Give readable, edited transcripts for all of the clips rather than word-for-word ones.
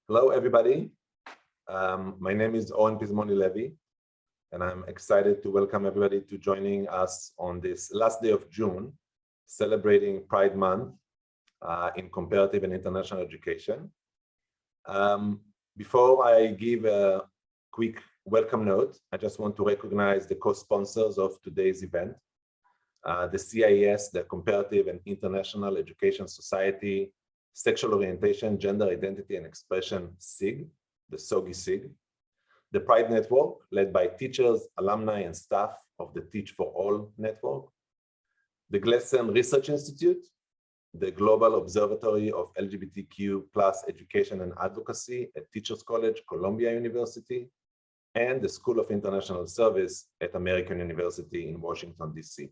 Hello, everybody. My name is Oren Pizmony-Levy, and I'm excited to welcome everybody to joining us on this last day of June, celebrating Pride Month in comparative and international education. Before I give a quick welcome note, I just want to recognize the co-sponsors of today's event, the CIS, the Comparative and International Education Society, Sexual Orientation, Gender Identity and Expression, SIG, the SOGI SIG, the Pride Network, led by teachers, alumni, and staff of the Teach for All network, the GLSEN Research Institute, the Global Observatory of LGBTQ+ Education and Advocacy at Teachers College, Columbia University, and the School of International Service at American University in Washington, DC.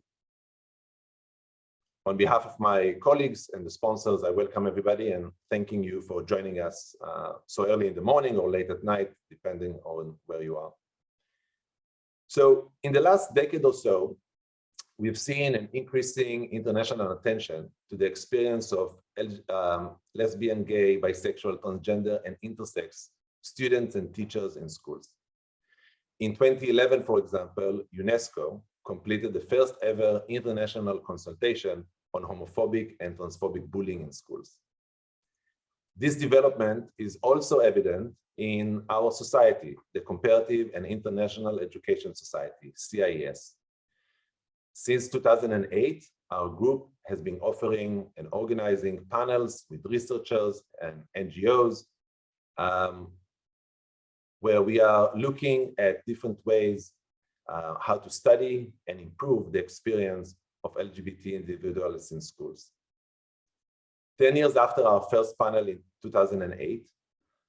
On behalf of my colleagues and the sponsors, I welcome everybody and thanking you for joining us so early in the morning or late at night, depending on where you are. So in the last decade or so, we've seen an increasing international attention to the experience of lesbian, gay, bisexual, transgender, and intersex students and teachers in schools. In 2011, for example, UNESCO completed the first ever international consultation on homophobic and transphobic bullying in schools. This development is also evident in our society, the Comparative and International Education Society, CIS. Since 2008, our group has been offering and organizing panels with researchers and NGOs, where we are looking at different ways how to study and improve the experience of LGBT individuals in schools. 10 years after our first panel in 2008,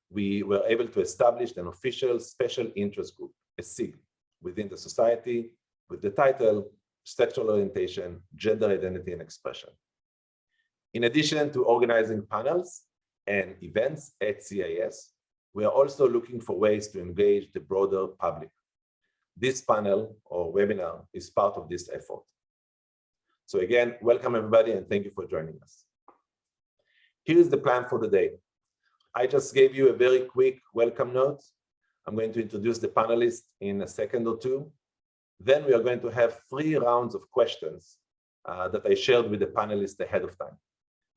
we were able to establish an official special interest group, a SIG, within the society with the title Sexual Orientation, Gender Identity and Expression. In addition to organizing panels and events at CIS, we are also looking for ways to engage the broader public. This panel or webinar is part of this effort. So again, welcome everybody and thank you for joining us. Here is the plan for the day. I just gave you a very quick welcome note. I'm going to introduce the panelists in a second or two. Then we are going to have 3 rounds of questions that I shared with the panelists ahead of time.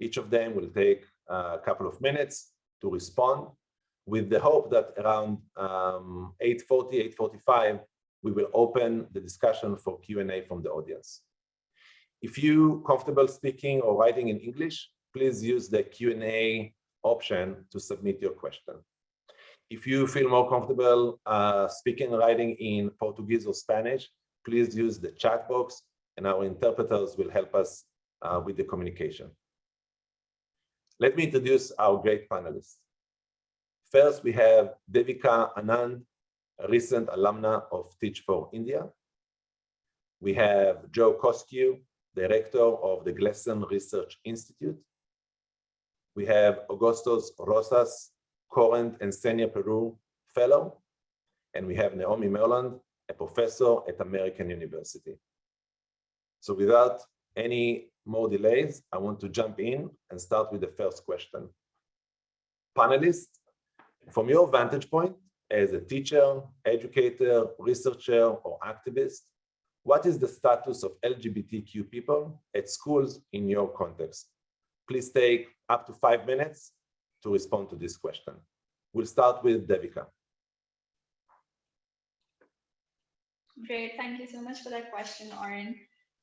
Each of them will take a couple of minutes to respond, with the hope that around 8:40, 8:45, we will open the discussion for Q&A from the audience. If you're comfortable speaking or writing in English, please use the Q&A option to submit your question. If you feel more comfortable speaking and writing in Portuguese or Spanish, please use the chat box and our interpreters will help us with the communication. Let me introduce our great panelists. First, we have Devika Anand, a recent alumna of Teach for India. We have Joe Kosciw, director of the GLSEN Research Institute. We have Augusto's Rosas, current Enseña Peru fellow. And we have Naomi Moland, a professor at American University. So without any more delays, I want to jump in and start with the first question. Panelists, from your vantage point, as a teacher, educator, researcher, or activist, what is the status of LGBTQ people at schools in your context? Please take up to 5 minutes to respond to this question. We'll start with Devika. Great, thank you so much for that question, Oren.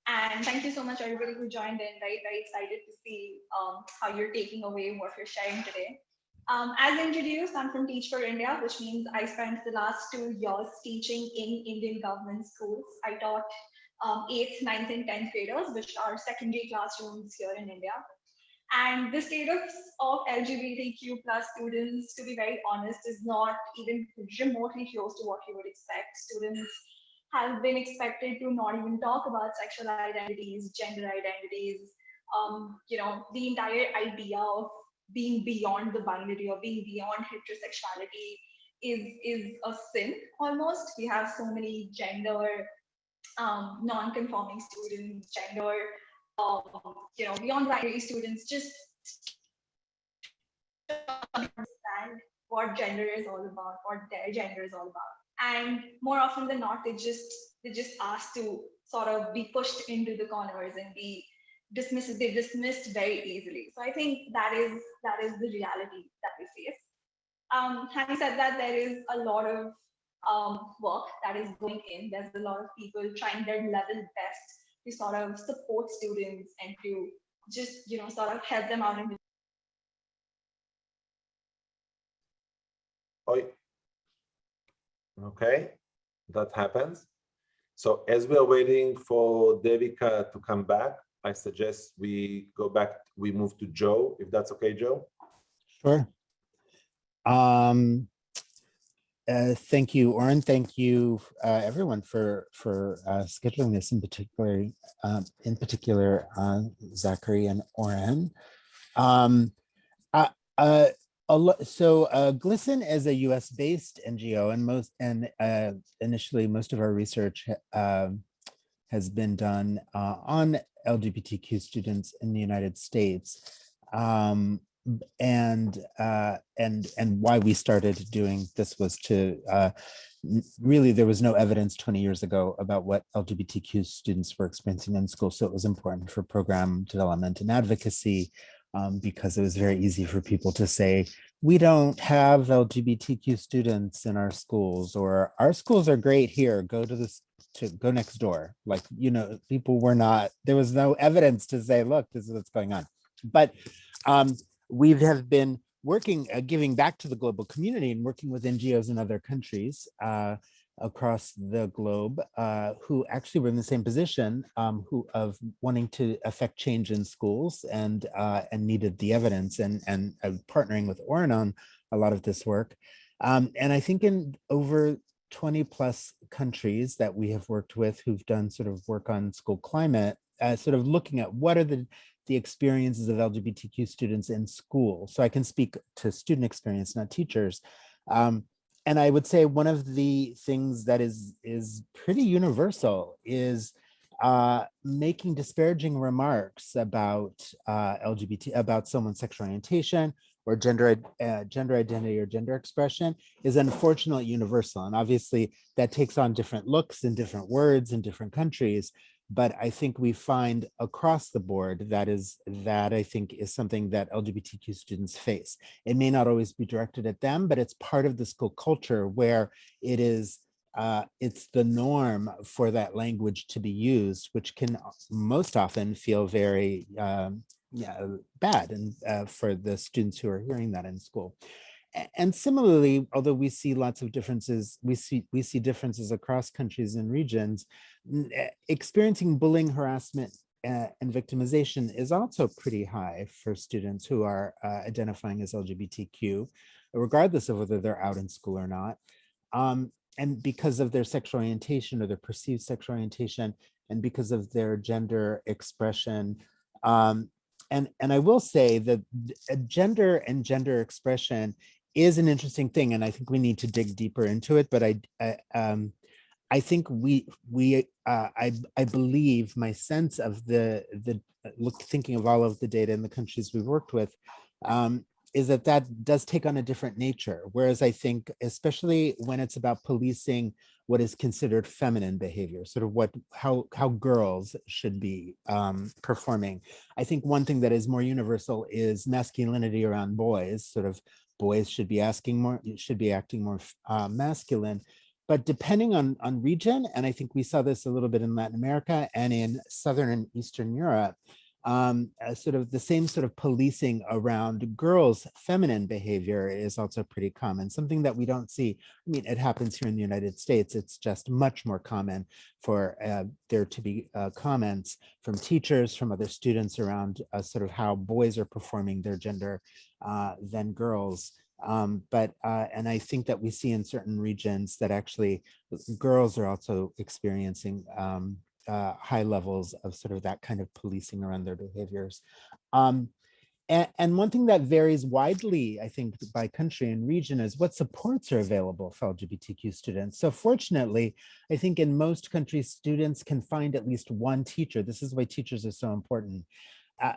And thank you so much, everybody who joined in, right? Very excited to see how you're taking away what you're sharing today. As introduced, I'm from Teach for India, which means I spent the last 2 years teaching in Indian government schools. I taught 8th, 9th, and 10th graders, which are secondary classrooms here in India. And the status of LGBTQ+ students, to be very honest, is not even remotely close to what you would expect. Students have been expected to not even talk about sexual identities, gender identities, the entire idea of being beyond the binary or being beyond heterosexuality is a sin almost. We have so many gender non-conforming students, gender beyond binary students just understand what gender is all about, what their gender is all about. And more often than not, they just ask to sort of be pushed into the corners and be dismissed. They're dismissed very easily. So I think that is the reality that we face. Having said that, there is a lot of work that is going in. There's a lot of people trying their level best to sort of support students and to just sort of help them out in. Okay, that happens. So as we are waiting for Devika to come back, I suggest we go back, we move to Joe, if that's okay, Joe? Sure. Thank you, Oren. Thank you, everyone, for scheduling this in particular, Zachary and Oren. So GLSEN is a US-based NGO, and initially most of our research has been done on LGBTQ students in the United States. And why we started doing this was to really, there was no evidence 20 years ago about what LGBTQ students were experiencing in school. So it was important for program development and advocacy, because it was very easy for people to say, we don't have LGBTQ students in our schools, or our schools are great here, go next door. Like, people were not, there was no evidence to say, look, this is what's going on. But we have been working, giving back to the global community and working with NGOs in other countries across the globe who actually were in the same position, of wanting to affect change in schools and needed the evidence, and partnering with Oren on a lot of this work. And I think in over 20 plus countries that we have worked with who've done sort of work on school climate, sort of looking at what are the experiences of LGBTQ students in school. So I can speak to student experience, not teachers. And I would say one of the things that is pretty universal is making disparaging remarks about about someone's sexual orientation or gender identity or gender expression is unfortunately universal. And obviously that takes on different looks and different words in different countries. But I think we find across the board that I think is something that LGBTQ students face. It may not always be directed at them, but it's part of the school culture where it is, it's the norm for that language to be used, which can most often feel very bad and for the students who are hearing that in school. And similarly, although we see lots of differences, we see differences across countries and regions, experiencing bullying, harassment, and victimization is also pretty high for students who are identifying as LGBTQ, regardless of whether they're out in school or not. And because of their sexual orientation or their perceived sexual orientation, and because of their gender expression. And I will say that gender and gender expression is an interesting thing, and I think we need to dig deeper into it. But I think I believe my sense of thinking of all of the data in the countries we've worked with is that does take on a different nature. Whereas I think, especially when it's about policing what is considered feminine behavior, sort of how girls should be performing. I think one thing that is more universal is masculinity around boys. Sort of boys should be acting more masculine. But depending on region, and I think we saw this a little bit in Latin America and in Southern and Eastern Europe, sort of the same sort of policing around girls' feminine behavior is also pretty common, something that we don't see. I mean, it happens here in the United States. It's just much more common for there to be comments from teachers, from other students around sort of how boys are performing their gender than girls. And I think that we see in certain regions that actually girls are also experiencing high levels of sort of that kind of policing around their behaviors. And one thing that varies widely, I think, by country and region is what supports are available for LGBTQ students. So fortunately, I think in most countries, students can find at least one teacher. This is why teachers are so important.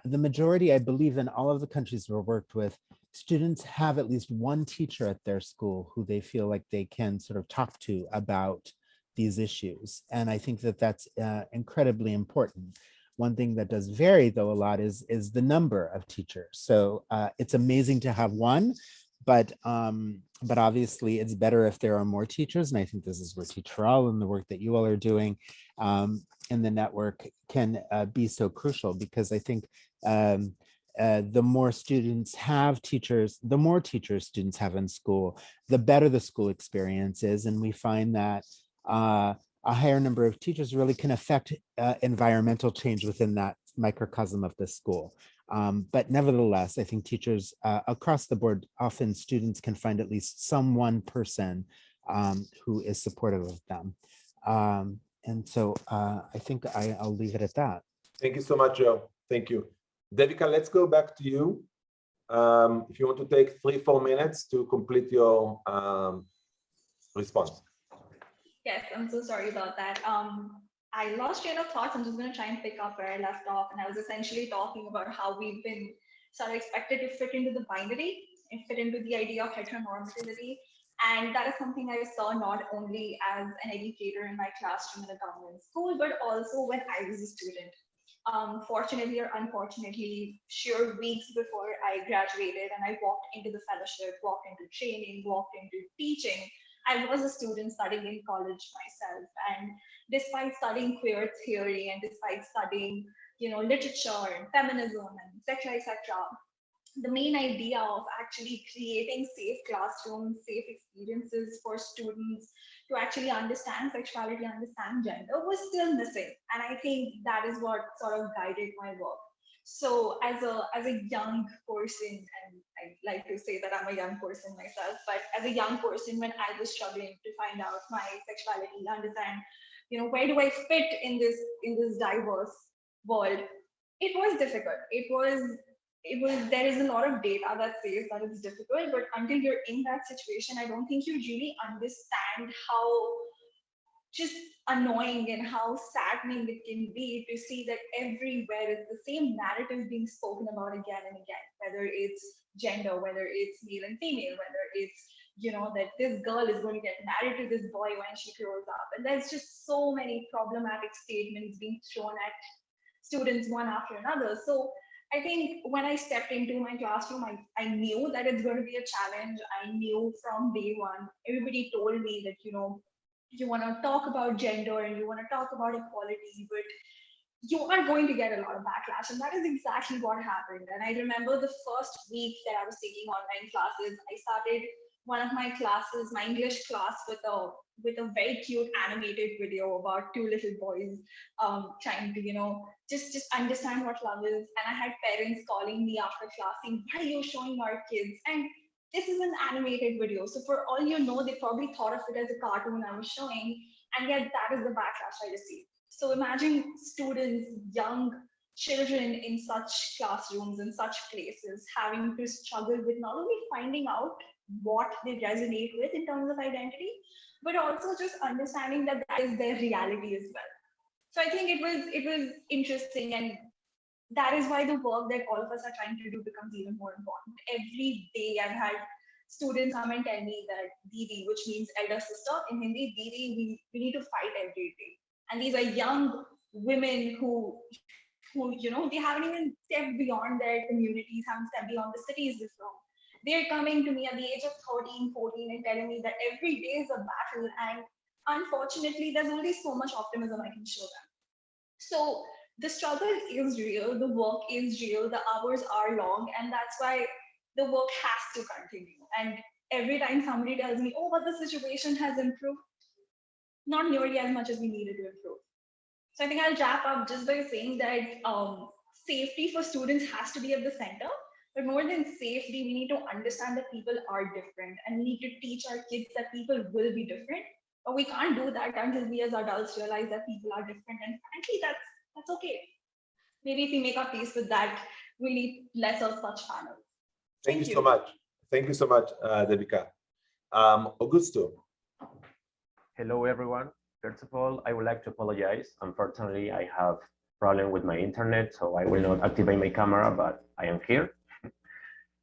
The majority, I believe, in all of the countries we've worked with, students have at least one teacher at their school who they feel like they can sort of talk to about these issues. And I think that that's incredibly important. One thing that does vary though a lot is the number of teachers. So it's amazing to have one, but obviously it's better if there are more teachers. And I think this is where Teach for All and the work that you all are doing in the network can be so crucial, because I think the more students have teachers, the more teachers students have in school, the better the school experience is. And we find that a higher number of teachers really can affect environmental change within that microcosm of the school. But nevertheless, I think teachers across the board, often students can find at least one person who is supportive of them. And so I think I'll leave it at that. Thank you so much, Joe. Thank you. Devika, let's go back to you. If you want to take 3-4 minutes to complete your response. Yes, I'm so sorry about that. I lost train of thoughts. I'm just going to try and pick up where I left off. And I was essentially talking about how we've been sort of expected to fit into the binary and fit into the idea of heteronormativity. And that is something I saw not only as an educator in my classroom in a government school, but also when I was a student. Fortunately or unfortunately, sure, weeks before I graduated and I walked into the fellowship, walked into training, walked into teaching, I was a student studying in college myself. And despite studying queer theory and despite studying, literature and feminism and et cetera, the main idea of actually creating safe classrooms, safe experiences for students to actually understand sexuality, understand gender was still missing. And I think that is what sort of guided my work. So as a young person, and I like to say that I'm a young person myself, but as a young person, when I was struggling to find out my sexuality, understand, where do I fit in this diverse world, it was difficult. There is a lot of data that says that it's difficult, but until you're in that situation, I don't think you really understand how just annoying and how saddening it can be to see that everywhere it's the same narrative being spoken about again and again, whether it's gender, whether it's male and female, whether it's, that this girl is going to get married to this boy when she grows up. And there's just so many problematic statements being thrown at students one after another. So I think when I stepped into my classroom, I knew that it's going to be a challenge. I knew from day one, everybody told me that, you want to talk about gender and you want to talk about equality, but you are going to get a lot of backlash. And that is exactly what happened. And I remember the first week that I was taking online classes, I started one of my classes, my English class, with a very cute animated video about two little boys trying to, just understand what love is. And I had parents calling me after class saying, why are you showing our kids? And this is an animated video. So for all you know, they probably thought of it as a cartoon I was showing. And yet that is the backlash I received. So imagine students, young children in such classrooms, in such places, having to struggle with not only finding out what they resonate with in terms of identity, but also just understanding that that is their reality as well. So I think it was interesting, and that is why the work that all of us are trying to do becomes even more important. Every day I've had students come and tell me that Didi, which means elder sister in Hindi, Didi, we need to fight every day. And these are young women who they haven't even stepped beyond their communities, haven't stepped beyond the cities this long. They're coming to me at the age of 13, 14 and telling me that every day is a battle. And unfortunately, there's only so much optimism I can show them. So the struggle is real, the work is real, the hours are long, and that's why the work has to continue. And every time somebody tells me, oh, but the situation has improved, not nearly as much as we needed to improve. So I think I'll wrap up just by saying that safety for students has to be at the center. But more than safety, we need to understand that people are different, and we need to teach our kids that people will be different. But we can't do that until we as adults realize that people are different. And frankly, that's okay. Maybe if we make our peace with that, we need less of such panels. Thank you so much. Thank you so much, Devika. Augusto. Hello, everyone. First of all, I would like to apologize. Unfortunately, I have a problem with my internet, so I will not activate my camera, but I am here.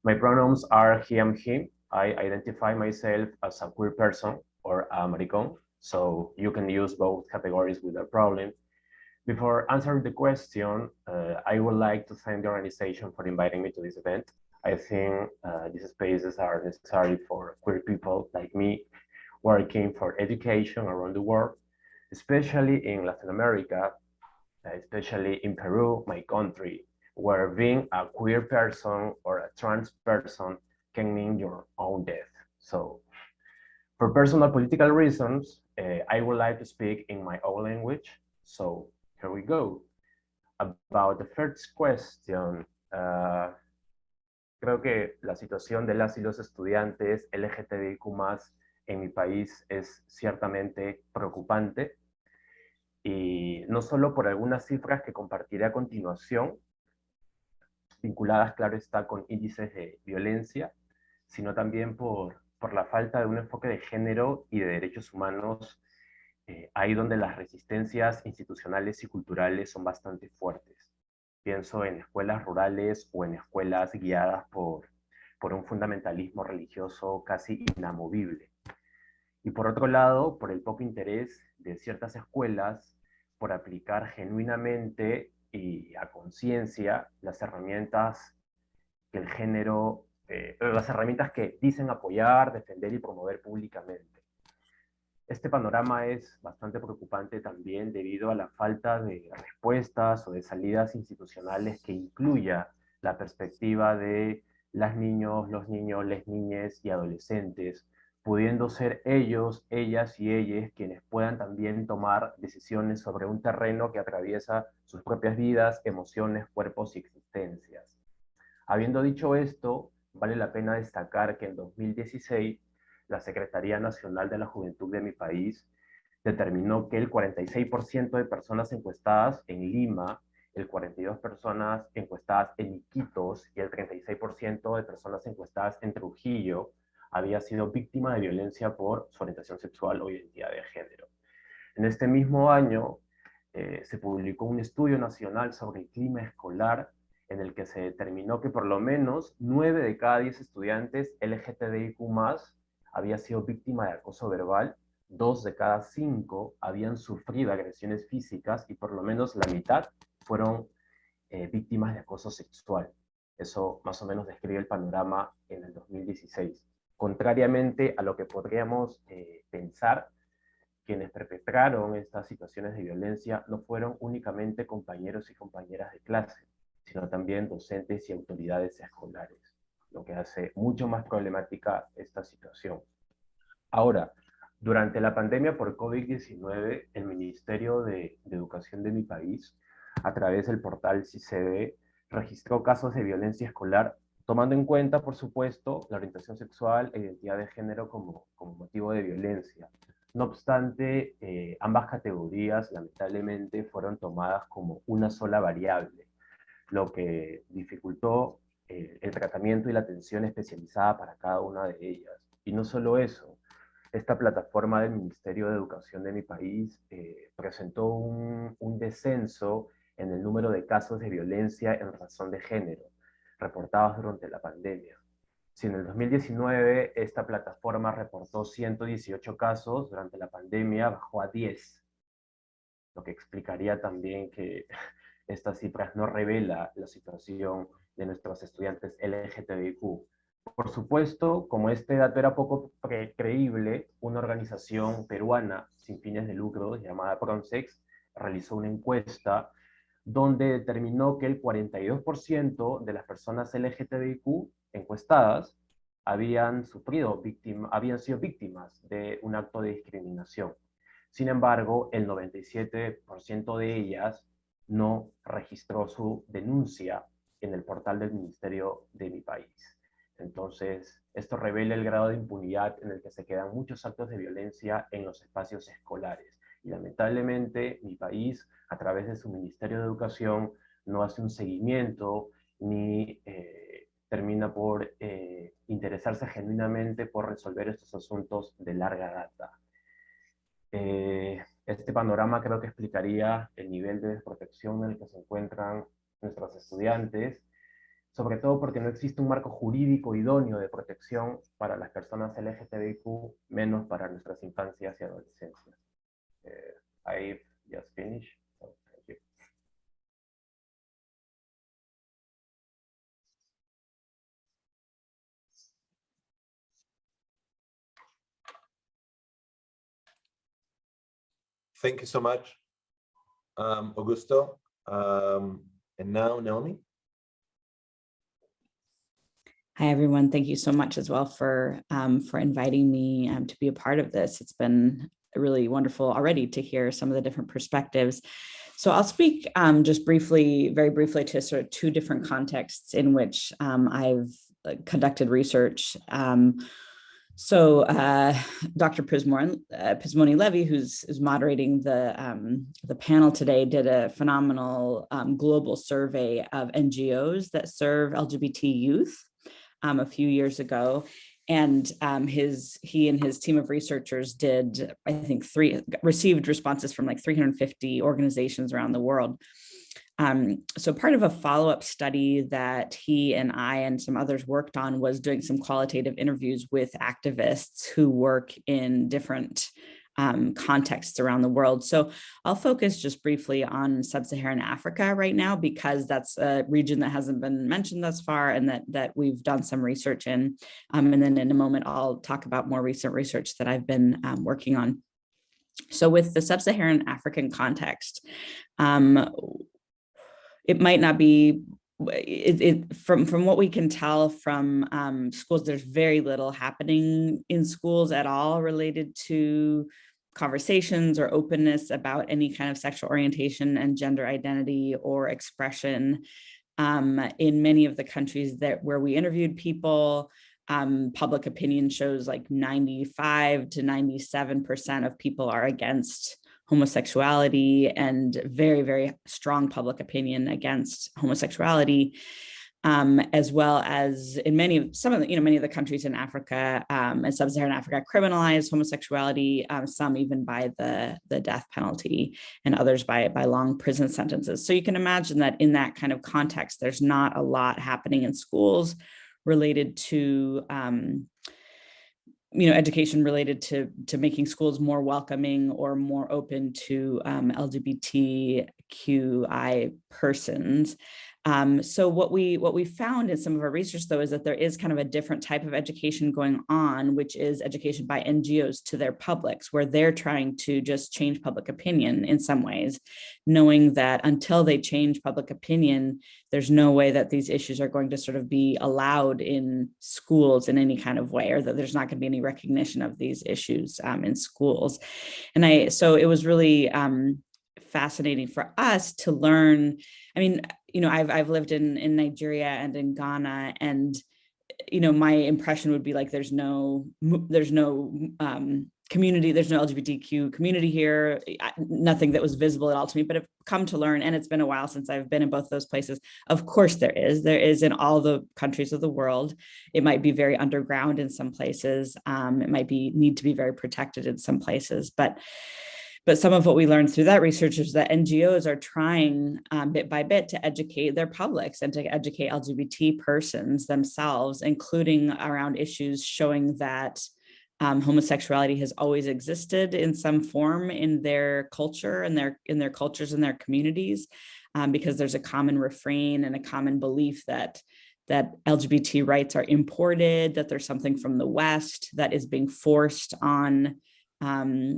My pronouns are he and him. I identify myself as a queer person or a maricón, so you can use both categories without problem. Before answering the question, I would like to thank the organization for inviting me to this event. I think these spaces are necessary for queer people like me working for education around the world, especially in Latin America, especially in Peru, my country, where being a queer person or a trans person can mean your own death. So for personal political reasons, I would like to speak in my own language. So here we go. About the first question, creo que la situación de las y los estudiantes LGTBIQ+ en mi país es ciertamente preocupante, y no solo por algunas cifras que compartiré a continuación, vinculadas, claro está, con índices de violencia, sino también por la falta de un enfoque de género y de derechos humanos, ahí donde las resistencias institucionales y culturales son bastante fuertes. Pienso en escuelas rurales o en escuelas guiadas por un fundamentalismo religioso casi inamovible. Y por otro lado, por el poco interés de ciertas escuelas por aplicar genuinamente y a conciencia las herramientas que el género, las herramientas que dicen apoyar, defender y promover públicamente. Este panorama es bastante preocupante también debido a la falta de respuestas o de salidas institucionales que incluya la perspectiva de los niños, las niñas y adolescentes, pudiendo ser ellos, ellas y ellas quienes puedan también tomar decisiones sobre un terreno que atraviesa sus propias vidas, emociones, cuerpos y existencias. Habiendo dicho esto, vale la pena destacar que en 2016 la Secretaría Nacional de la Juventud de mi país determinó que el 46% de personas encuestadas en Lima, el 42% de personas encuestadas en Iquitos y el 36% de personas encuestadas en Trujillo había sido víctima de violencia por su orientación sexual o identidad de género. En este mismo año se publicó un estudio nacional sobre el clima escolar en el que se determinó que por lo menos 9 de cada 10 estudiantes LGTBIQ+ había sido víctima de acoso verbal, 2 de cada 5 habían sufrido agresiones físicas y por lo menos la mitad fueron víctimas de acoso sexual. Eso más o menos describe el panorama en el 2016. Contrariamente a lo que podríamos pensar, quienes perpetraron estas situaciones de violencia no fueron únicamente compañeros y compañeras de clase, sino también docentes y autoridades escolares, lo que hace mucho más problemática esta situación. Ahora, durante la pandemia por COVID-19, el Ministerio de Educación de mi país, a través del portal CICD, registró casos de violencia escolar, tomando en cuenta, por supuesto, la orientación sexual e identidad de género como motivo de violencia. No obstante, ambas categorías, lamentablemente, fueron tomadas como una sola variable, lo que dificultó el tratamiento y la atención especializada para cada una de ellas. Y no solo eso, esta plataforma del Ministerio de Educación de mi país presentó un descenso en el número de casos de violencia en razón de género reportados durante la pandemia. Si en el 2019 esta plataforma reportó 118 casos, durante la pandemia bajó a 10, lo que explicaría también que estas cifras no revelan la situación de nuestros estudiantes LGTBIQ. Por supuesto, como este dato era poco creíble, una organización peruana sin fines de lucro llamada Pronsex realizó una encuesta donde determinó que el 42% de las personas LGTBIQ encuestadas habían sido víctimas de un acto de discriminación. Sin embargo, el 97% de ellas no registró su denuncia en el portal del Ministerio de mi país. Entonces, esto revela el grado de impunidad en el que se quedan muchos actos de violencia en los espacios escolares. Y lamentablemente, mi país, a través de su Ministerio de Educación, no hace un seguimiento ni termina por interesarse genuinamente por resolver estos asuntos de larga data. Este panorama creo que explicaría el nivel de desprotección en el que se encuentran nuestros estudiantes sobre todo porque no existe un marco jurídico idóneo de protección para las personas LGTBIQ, menos para nuestras infancias y adolescencias. I've just finished, so thank you. Thank you so much, Augusto. And now, Naomi. Hi, everyone. Thank you so much as well for inviting me to be a part of this. It's been really wonderful already to hear some of the different perspectives. So I'll speak just briefly, very briefly, to sort of two different contexts in which I've conducted research. Dr. Pizmony-Levy, who's moderating the panel today, did a phenomenal global survey of NGOs that serve LGBT youth a few years ago. And he and his team of researchers did, I think, received responses from like 350 organizations around the world. So part of a follow-up study that he and I and some others worked on was doing some qualitative interviews with activists who work in different contexts around the world. So I'll focus just briefly on sub-Saharan Africa right now, because that's a region that hasn't been mentioned thus far and that we've done some research in. And then in a moment, I'll talk about more recent research that I've been working on. So with the sub-Saharan African context, it might not be, from what we can tell from schools, there's very little happening in schools at all related to conversations or openness about any kind of sexual orientation and gender identity or expression. In many of the countries where we interviewed people, public opinion shows like 95 to 97% of people are against homosexuality, and very, very strong public opinion against homosexuality, as well as in many of the countries in Africa and sub-Saharan Africa criminalize homosexuality, some even by the death penalty, and others by long prison sentences. So you can imagine that in that kind of context, there's not a lot happening in schools related to education related to making schools more welcoming or more open to LGBTQI persons. So what we found in some of our research, though, is that there is kind of a different type of education going on, which is education by NGOs to their publics, where they're trying to just change public opinion in some ways, knowing that until they change public opinion, there's no way that these issues are going to sort of be allowed in schools in any kind of way, or that there's not going to be any recognition of these issues in schools. And so it was really fascinating for us to learn. I mean, I've lived in Nigeria and in Ghana, and my impression would be like there's no community, there's no LGBTQ community here, nothing that was visible at all to me. But I've come to learn, and it's been a while since I've been in both those places. Of course, there is in all the countries of the world. It might be very underground in some places. It might need to be very protected in some places, but some of what we learned through that research is that NGOs are trying bit by bit to educate their publics and to educate LGBT persons themselves, including around issues showing that homosexuality has always existed in some form in their culture and in their cultures and their communities, because there's a common refrain and a common belief that LGBT rights are imported, that there's something from the West that is being forced on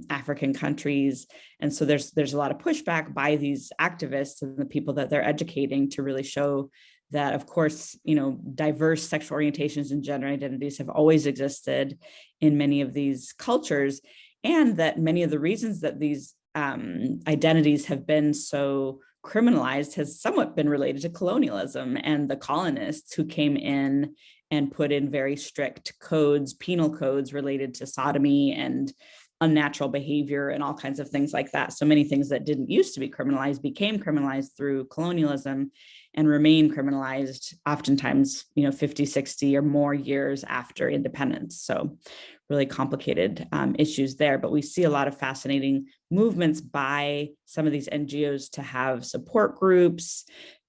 African countries. And so there's a lot of pushback by these activists and the people that they're educating to really show that, of course, diverse sexual orientations and gender identities have always existed in many of these cultures, and that many of the reasons that these identities have been so criminalized has somewhat been related to colonialism and the colonists who came in and put in very strict codes, penal codes related to sodomy and unnatural behavior and all kinds of things like that. So many things that didn't used to be criminalized became criminalized through colonialism and remain criminalized oftentimes, 50, 60 or more years after independence. So really complicated issues there, but we see a lot of fascinating movements by some of these NGOs to have support groups,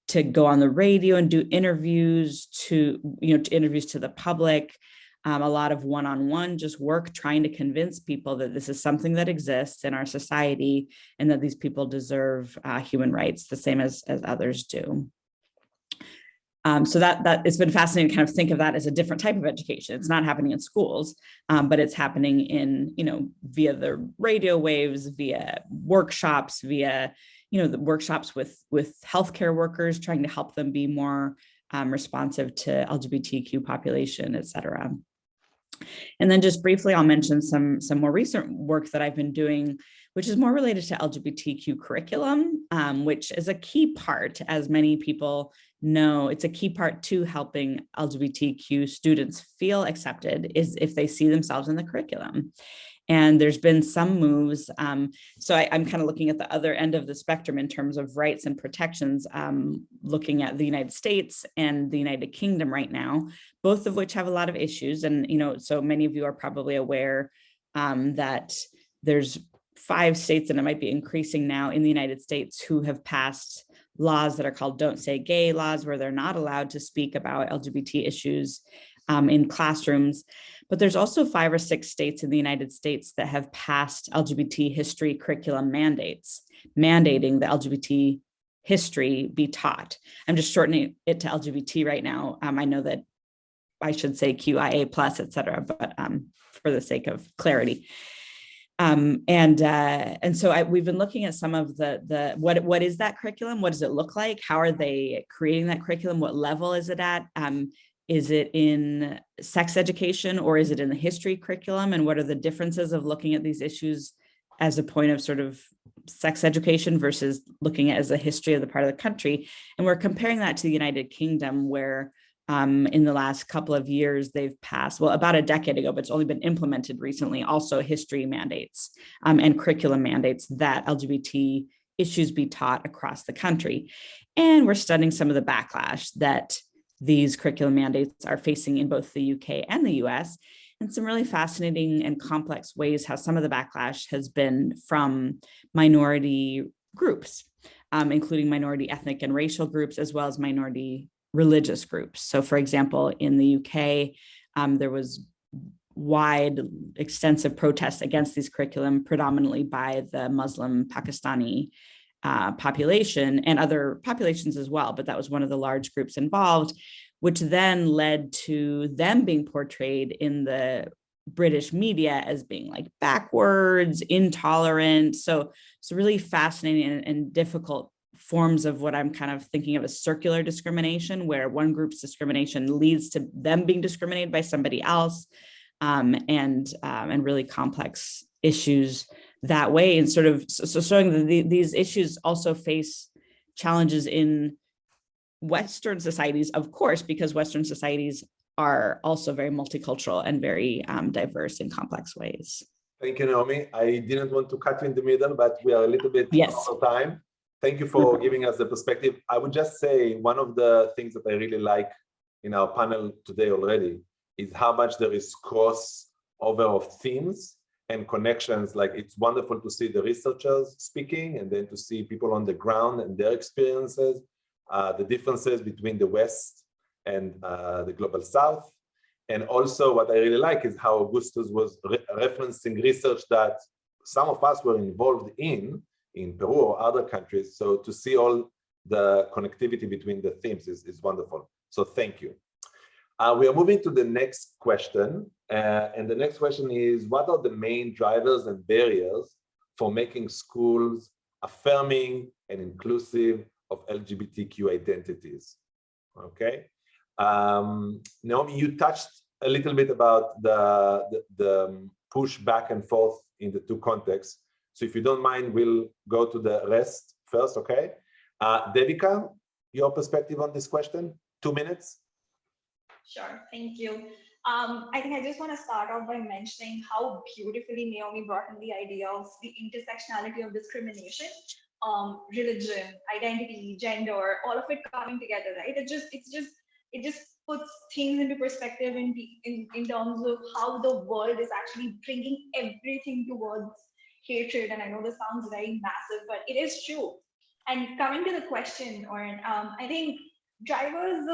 to go on the radio and do interviews to interviews to the public, a lot of one-on-one just work trying to convince people that this is something that exists in our society and that these people deserve human rights the same as others do. So that it's been fascinating to kind of think of that as a different type of education. It's not happening in schools, but it's happening in, via the radio waves, via workshops, via, the workshops with healthcare workers, trying to help them be more responsive to LGBTQ population, et cetera. And then just briefly, I'll mention some more recent work that I've been doing, which is more related to LGBTQ curriculum, which is a key part, as many people know, it's a key part to helping LGBTQ students feel accepted is if they see themselves in the curriculum. And there's been some moves. So I'm kind of looking at the other end of the spectrum in terms of rights and protections, looking at the United States and the United Kingdom right now, both of which have a lot of issues. And, so many of you are probably aware that there's 5 states, and it might be increasing now in the United States, who have passed laws that are called Don't Say Gay laws, where they're not allowed to speak about LGBT issues in classrooms. But there's also 5 or 6 states in the United States that have passed LGBT history curriculum mandates, mandating the LGBT history be taught. I'm just shortening it to LGBT right now. I know that I should say QIA plus, et cetera, but for the sake of clarity. And so we've been looking at some of what is that curriculum? What does it look like? How are they creating that curriculum? What level is it at? Is it in sex education or is it in the history curriculum? And what are the differences of looking at these issues as a point of sort of sex education versus looking at as a history of the part of the country? And we're comparing that to the United Kingdom, where in the last couple of years, they've passed, well, about a decade ago, but it's only been implemented recently, also history mandates and curriculum mandates that LGBT issues be taught across the country. And we're studying some of the backlash that these curriculum mandates are facing in both the UK and the US, and some really fascinating and complex ways how some of the backlash has been from minority groups, including minority ethnic and racial groups, as well as minority religious groups. So for example, in the UK, there was wide, extensive protests against these curriculum, predominantly by the Muslim Pakistani population and other populations as well, but that was one of the large groups involved, which then led to them being portrayed in the British media as being like backwards, intolerant. So it's really fascinating and difficult forms of what I'm kind of thinking of as circular discrimination, where one group's discrimination leads to them being discriminated by somebody else, and really complex issues that way. And sort of so showing that these issues also face challenges in Western societies, of course, because Western societies are also very multicultural and very diverse in complex ways. Thank you, Naomi. I didn't want to cut you in the middle, but we are a little bit out of time. Thank you for giving us the perspective. I would just say one of the things that I really like in our panel today already is how much there is crossover of themes and connections. Like, it's wonderful to see the researchers speaking and then to see people on the ground and their experiences, the differences between the West and the Global South. And also what I really like is how Augusto was referencing research that some of us were involved in Peru or other countries. So to see all the connectivity between the themes is wonderful. So thank you. We are moving to the next question. And the next question is, what are the main drivers and barriers for making schools affirming and inclusive of LGBTQ identities? Okay. Naomi, you touched a little bit about the push back and forth in the two contexts. So if you don't mind, we'll go to the rest first, okay? Devika, your perspective on this question, 2 minutes. Sure, thank you. I think I just want to start off by mentioning how beautifully Naomi brought in the idea of the intersectionality of discrimination, religion, identity, gender, all of it coming together, right? It just puts things into perspective in terms of how the world is actually bringing everything towards hatred. And I know this sounds very massive, but it is true. And coming to the question, Oren, I think drivers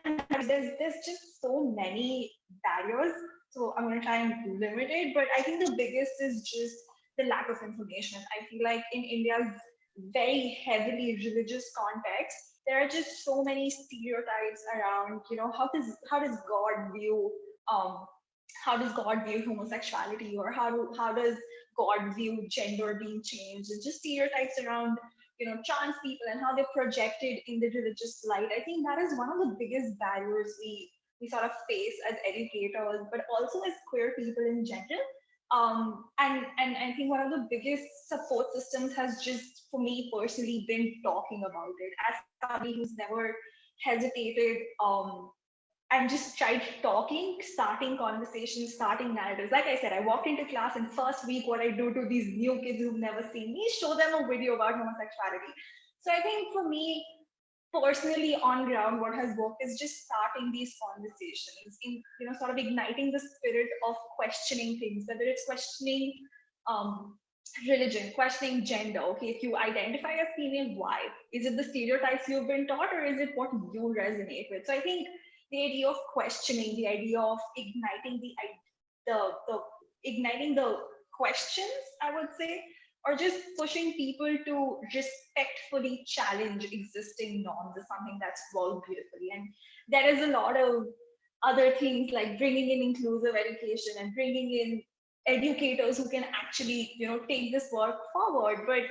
and there's just so many barriers. So I'm going to try and limit it, but I think the biggest is just the lack of information. I feel like in India's very heavily religious context, there are just so many stereotypes around, how does God view homosexuality, or how does God view gender being changed, and just stereotypes around trans people and how they're projected in the religious light. I think that is one of the biggest barriers we sort of face as educators, but also as queer people in general. And I think one of the biggest support systems has just, for me personally, been talking about it. As somebody who's never hesitated and just tried talking, starting conversations, starting narratives. Like I said, I walked into class, and first week, what I do to these new kids who've never seen me, show them a video about homosexuality. So I think for me, personally, on ground, what has worked is just starting these conversations, in sort of igniting the spirit of questioning things, whether it's questioning religion, questioning gender. Okay, if you identify as female, why? Is it the stereotypes you've been taught, or is it what you resonate with? So I think the idea of questioning, the idea of igniting igniting the questions, I would say, or just pushing people to respectfully challenge existing norms is something that's worked beautifully. And there is a lot of other things, like bringing in inclusive education and bringing in educators who can actually, take this work forward. But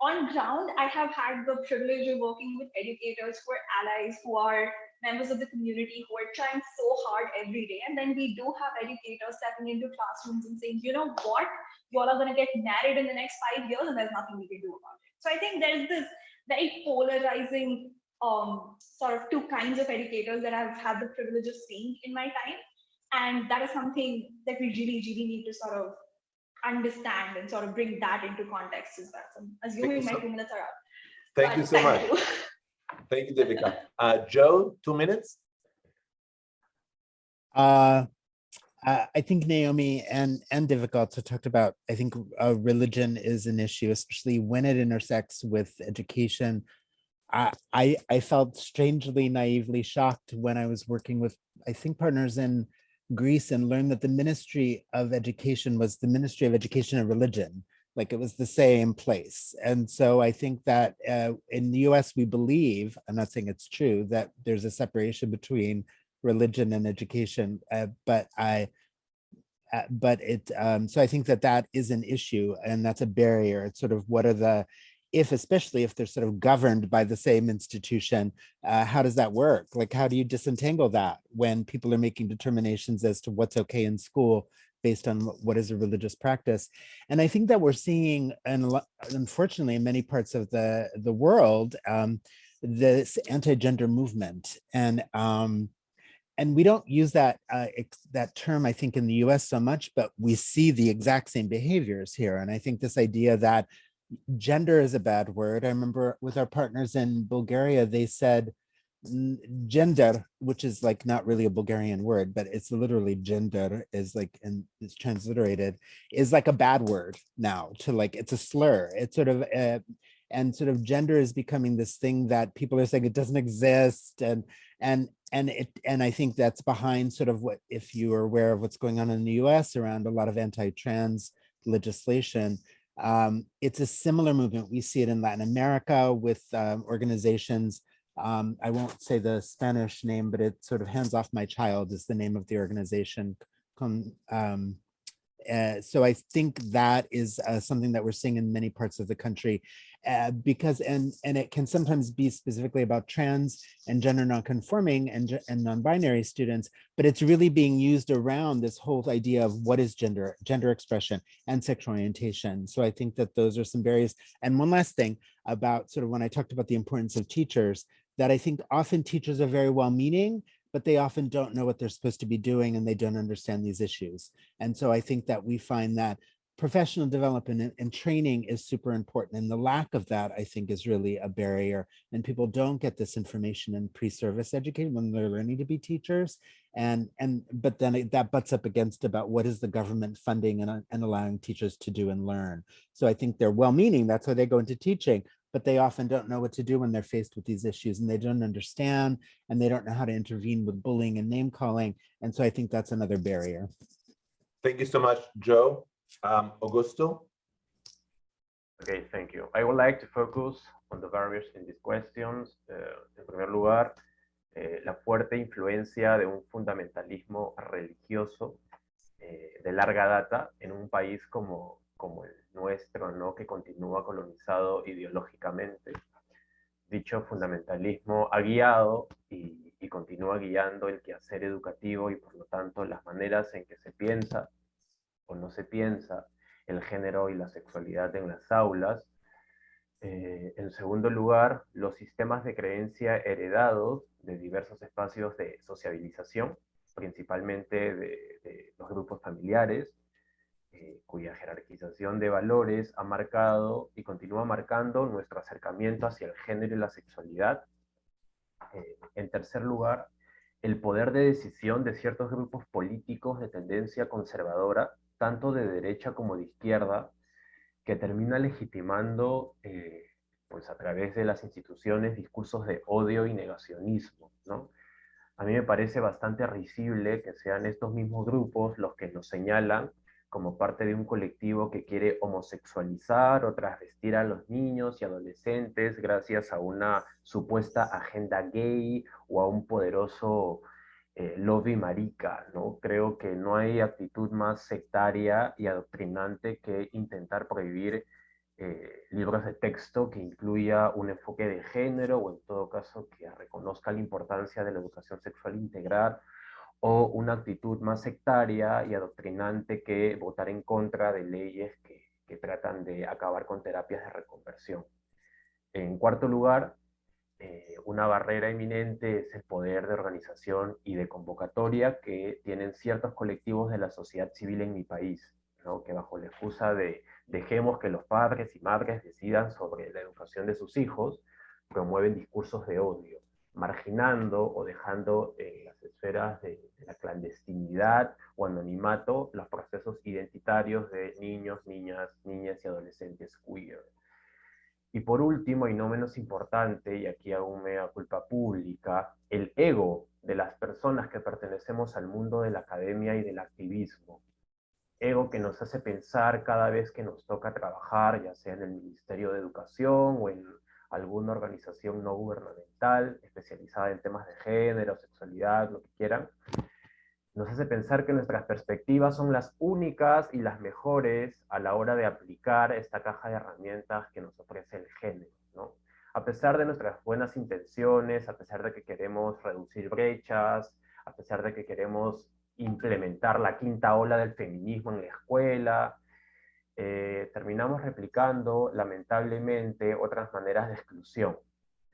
on ground, I have had the privilege of working with educators who are allies, who are members of the community, who are trying so hard every day. And then we do have educators stepping into classrooms and saying, you know what, you all are going to get married in the next 5 years, and there's nothing we can do about it. So I think there's this very polarizing sort of two kinds of educators that I've had the privilege of seeing in my time. And that is something that we really, really need to sort of understand and sort of bring that into context as well. So I'm assuming my 2 minutes are up. Thank you so much. Thank you, Devika. Joe, 2 minutes. I think Naomi and Devika also talked about, I think religion is an issue, especially when it intersects with education. I felt strangely naively shocked when I was working with, I think, partners in Greece, and learned that the Ministry of Education was the Ministry of Education and Religion. Like, it was the same place. And so I think that in the US, we believe, I'm not saying it's true, that there's a separation between religion and education, so I think that is an issue, and that's a barrier. It's sort of, what are especially if they're sort of governed by the same institution, how does that work? Like, how do you disentangle that when people are making determinations as to what's okay in school based on what is a religious practice? And I think that we're seeing, and unfortunately in many parts of the world, this anti-gender movement. And we don't use that term, I think, in the US so much, but we see the exact same behaviors here. And I think this idea that gender is a bad word. I remember with our partners in Bulgaria, they said gender, which is like not really a Bulgarian word, but it's literally gender, is like, and it's transliterated, is like a bad word now, to like, it's a slur. It's sort of and sort of gender is becoming this thing that people are saying it doesn't exist, and I think that's behind sort of what, if you are aware of what's going on in the US around a lot of anti-trans legislation. It's a similar movement. We see it in Latin America with organizations. I won't say the Spanish name, but it's sort of Hands Off My Child is the name of the organization. So I think that is something that we're seeing in many parts of the country, because and it can sometimes be specifically about trans and gender nonconforming and non-binary students, but it's really being used around this whole idea of what is gender expression and sexual orientation. So I think that those are some barriers. And one last thing about sort of when I talked about the importance of teachers, that I think often teachers are very well-meaning, but they often don't know what they're supposed to be doing, and they don't understand these issues. And so I think that we find that professional development and training is super important. And the lack of that, I think, is really a barrier. And people don't get this information in pre-service education when they're learning to be teachers. But then that butts up against about what is the government funding and allowing teachers to do and learn. So I think they're well-meaning, that's why they go into teaching, but they often don't know what to do when they're faced with these issues, and they don't understand, and they don't know how to intervene with bullying and name calling. And so I think that's another barrier. Thank you so much, Joe. Augusto? Okay, thank you. I would like to focus on the barriers in these questions. En primer lugar, la fuerte influencia de un fundamentalismo religioso de larga data en un país como el nuestro, ¿no? Que continúa colonizado ideológicamente. Dicho fundamentalismo ha guiado y continúa guiando el quehacer educativo y por lo tanto las maneras en que se piensa o no se piensa el género y la sexualidad en las aulas. En segundo lugar, los sistemas de creencia heredados de diversos espacios de sociabilización, principalmente de los grupos familiares, cuya jerarquización de valores ha marcado y continúa marcando nuestro acercamiento hacia el género y la sexualidad. En tercer lugar, el poder de decisión de ciertos grupos políticos de tendencia conservadora, tanto de derecha como de izquierda, que termina legitimando, pues a través de las instituciones, discursos de odio y negacionismo, ¿no? A mí me parece bastante risible que sean estos mismos grupos los que nos señalan como parte de un colectivo que quiere homosexualizar o transvestir a los niños y adolescentes gracias a una supuesta agenda gay o a un poderoso lobby marica, ¿no? Creo que no hay actitud más sectaria y adoctrinante que intentar prohibir libros de texto que incluya un enfoque de género o en todo caso que reconozca la importancia de la educación sexual integral, o una actitud más sectaria y adoctrinante que votar en contra de leyes que tratan de acabar con terapias de reconversión. En cuarto lugar, una barrera eminente es el poder de organización y de convocatoria que tienen ciertos colectivos de la sociedad civil en mi país, ¿no? Que bajo la excusa de dejemos que los padres y madres decidan sobre la educación de sus hijos, promueven discursos de odio, marginando o dejando en las esferas de la clandestinidad o anonimato los procesos identitarios de niños, niñas y adolescentes queer. Y por último, y no menos importante, y aquí hago una mea culpa pública, el ego de las personas que pertenecemos al mundo de la academia y del activismo. Ego que nos hace pensar cada vez que nos toca trabajar, ya sea en el Ministerio de Educación o en alguna organización no gubernamental especializada en temas de género, sexualidad, lo que quieran, nos hace pensar que nuestras perspectivas son las únicas y las mejores a la hora de aplicar esta caja de herramientas que nos ofrece el género, ¿no? A pesar de nuestras buenas intenciones, a pesar de que queremos reducir brechas, a pesar de que queremos implementar la quinta ola del feminismo en la escuela, terminamos replicando, lamentablemente, otras maneras de exclusión,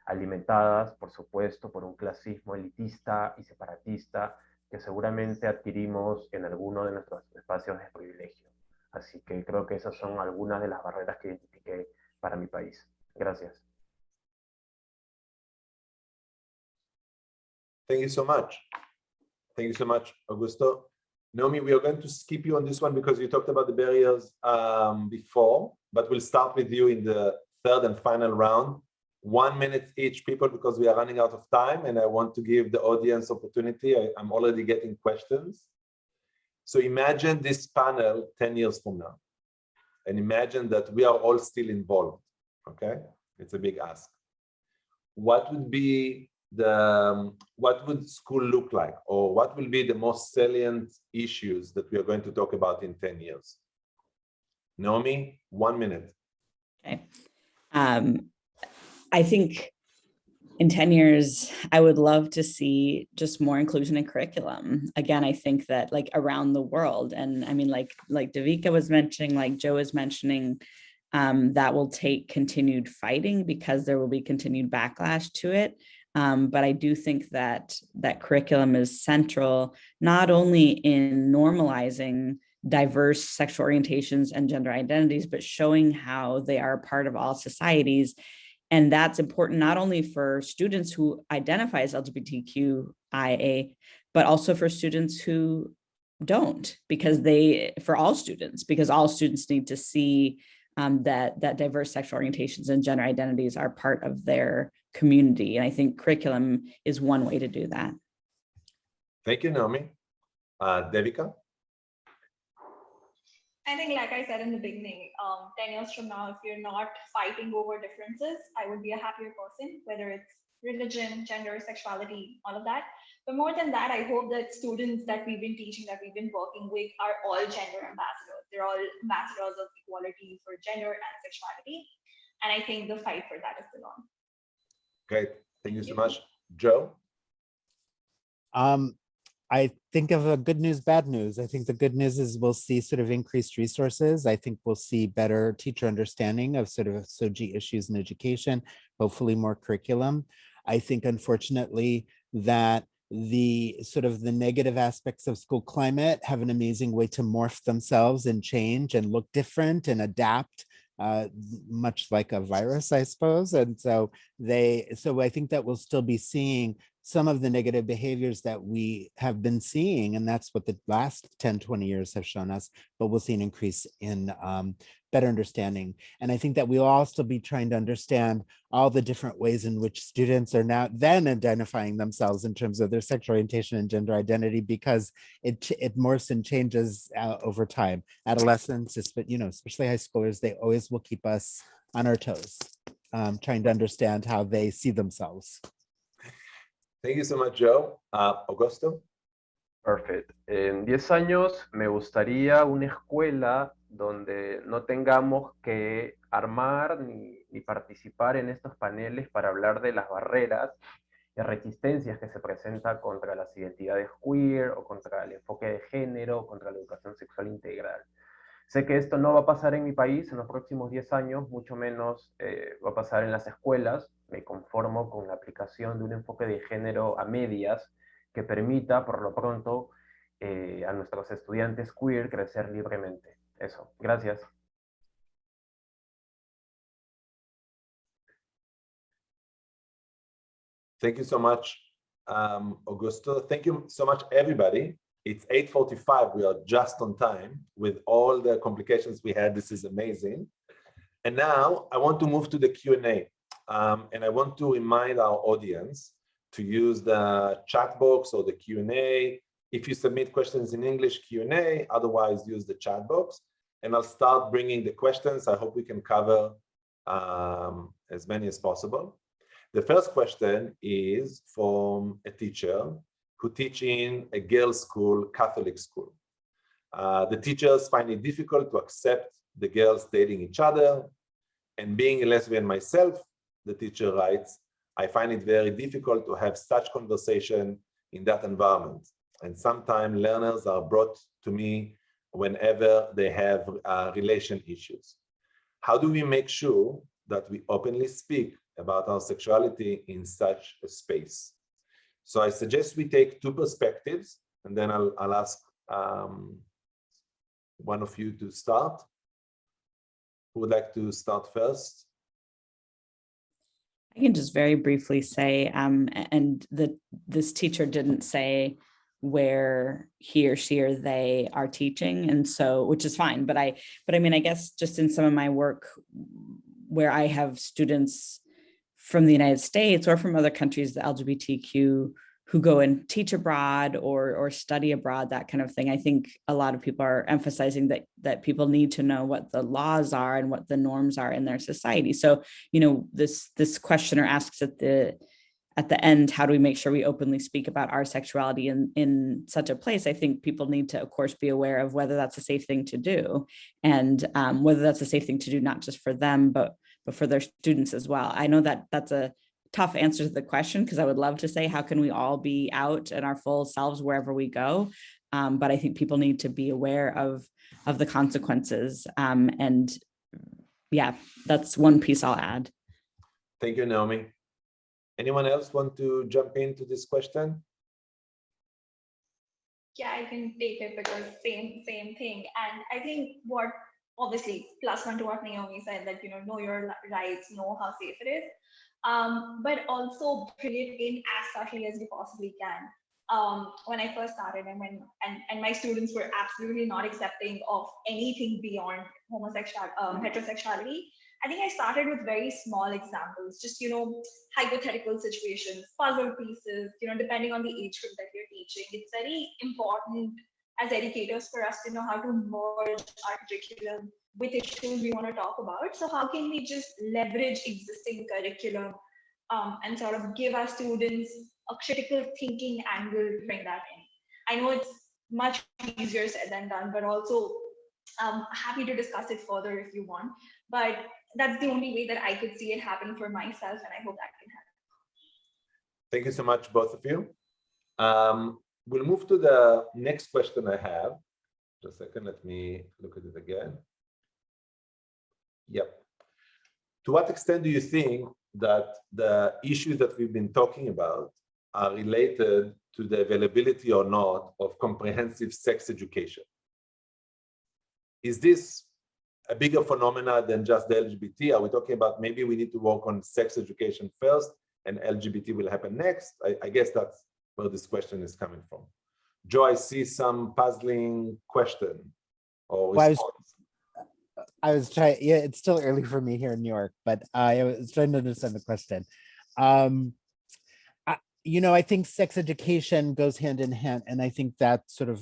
alimentadas, por supuesto, por un clasismo elitista y separatista que seguramente adquirimos en alguno de nuestros espacios de privilegio. Así que creo que esas son algunas de las barreras que identifiqué para mi país. Gracias. Thank you so much. Thank you so much, Augusto. Naomi, we are going to skip you on this one because you talked about the barriers before, but we'll start with you in the third and final round. 1 minute each, people, because we are running out of time and I want to give the audience opportunity. I'm already getting questions. So imagine this panel 10 years from now, and imagine that we are all still involved, okay? It's a big ask. What would school look like, or what will be the most salient issues that we are going to talk about in 10 years? Naomi, 1 minute. Okay. I think in 10 years, I would love to see just more inclusion in curriculum. Again, I think that like around the world, and I mean, like Devika was mentioning, like Joe was mentioning, that will take continued fighting because there will be continued backlash to it. But I do think that curriculum is central, not only in normalizing diverse sexual orientations and gender identities, but showing how they are a part of all societies. And that's important not only for students who identify as LGBTQIA, but also for students who don't, for all students need to see that diverse sexual orientations and gender identities are part of their community. And I think curriculum is one way to do that. Thank you, Naomi. Devika? I think, like I said in the beginning, 10 years from now, if you're not fighting over differences, I would be a happier person, whether it's religion, gender, sexuality, all of that. But more than that, I hope that students that we've been teaching, that we've been working with, are all gender ambassadors. They're all ambassadors of equality for gender and sexuality. And I think the fight for that is still on. Great. Thank you so much. Joe? I think of a good news, bad news. I think the good news is we'll see sort of increased resources. I think we'll see better teacher understanding of sort of SOGI issues in education, hopefully more curriculum. I think, unfortunately, that the sort of the negative aspects of school climate have an amazing way to morph themselves and change and look different and adapt, much like a virus, I suppose. And so I think that we'll still be seeing some of the negative behaviors that we have been seeing, and that's what the last 10, 20 years have shown us, but we'll see an increase in better understanding. And I think that we'll also be trying to understand all the different ways in which students are now then identifying themselves in terms of their sexual orientation and gender identity, because it morphs and changes over time. Adolescents, especially high schoolers, they always will keep us on our toes, trying to understand how they see themselves. Thank you so much, Joe. Augusto? Perfect. En 10 años me gustaría una escuela donde no tengamos que armar ni participar en estos paneles para hablar de las barreras y resistencias que se presentan contra las identidades queer o contra el enfoque de género, contra la educación sexual integral. Sé que esto no va a pasar en mi país en los próximos 10 años, mucho menos va a pasar en las escuelas. Me conformo con la aplicación de un enfoque de género a medias que permita, por lo pronto, a nuestros estudiantes queer crecer libremente. Eso, gracias. Thank you so much, Augusto. Thank you so much, everybody. It's 8:45. We are just on time with all the complications we had. This is amazing. And now I want to move to the Q&A. And I want to remind our audience to use the chat box or the Q&A. If you submit questions in English, Q&A, otherwise use the chat box. And I'll start bringing the questions. I hope we can cover as many as possible. The first question is from a teacher who teach in a girls' school, Catholic school. The teachers find it difficult to accept the girls dating each other. And being a lesbian myself, the teacher writes, I find it very difficult to have such conversation in that environment. And sometimes learners are brought to me whenever they have relation issues. How do we make sure that we openly speak about our sexuality in such a space? So I suggest we take two perspectives, and then I'll ask one of you to start. Who would like to start first? I can just very briefly say, this teacher didn't say where he or she or they are teaching, and so, which is fine. But I mean, I guess just in some of my work where I have students from the United States or from other countries, the LGBTQ, who go and teach abroad or study abroad, that kind of thing. I think a lot of people are emphasizing that people need to know what the laws are and what the norms are in their society. So, this questioner asks at the end, how do we make sure we openly speak about our sexuality in such a place? I think people need to, of course, be aware of whether that's a safe thing to do, and whether that's a safe thing to do, not just for them, but for their students as well. I know that that's a tough answer to the question, because I would love to say, how can we all be out in our full selves wherever we go? But I think people need to be aware of the consequences. And yeah, that's one piece I'll add. Thank you, Naomi. Anyone else want to jump into this question? yeah, I can take it because same thing. And I think what, obviously, plus one to what Naomi said, that, know your rights, know how safe it is, but also bring it in as subtly as you possibly can. When I first started, and my students were absolutely not accepting of anything beyond heterosexuality. I think I started with very small examples, just, hypothetical situations, puzzle pieces, depending on the age group that you're teaching. It's very important as educators for us to know how to merge our curriculum with issues we want to talk about. So how can we just leverage existing curriculum and sort of give our students a critical thinking angle to bring that in? I know it's much easier said than done, but also happy to discuss it further if you want. But that's the only way that I could see it happen for myself, and I hope that can happen. Thank you so much, both of you. We'll move to the next question I have. Just a second, let me look at it again. Yep. To what extent do you think that the issues that we've been talking about are related to the availability or not of comprehensive sex education? Is this a bigger phenomena than just the LGBT? Are we talking about maybe we need to work on sex education first and LGBT will happen next? I guess that's where this question is coming from. Joe, I see some puzzling question or response. I was trying, yeah, it's still early for me here in New York, but I was trying to understand the question. I think sex education goes hand in hand, and I think that sort of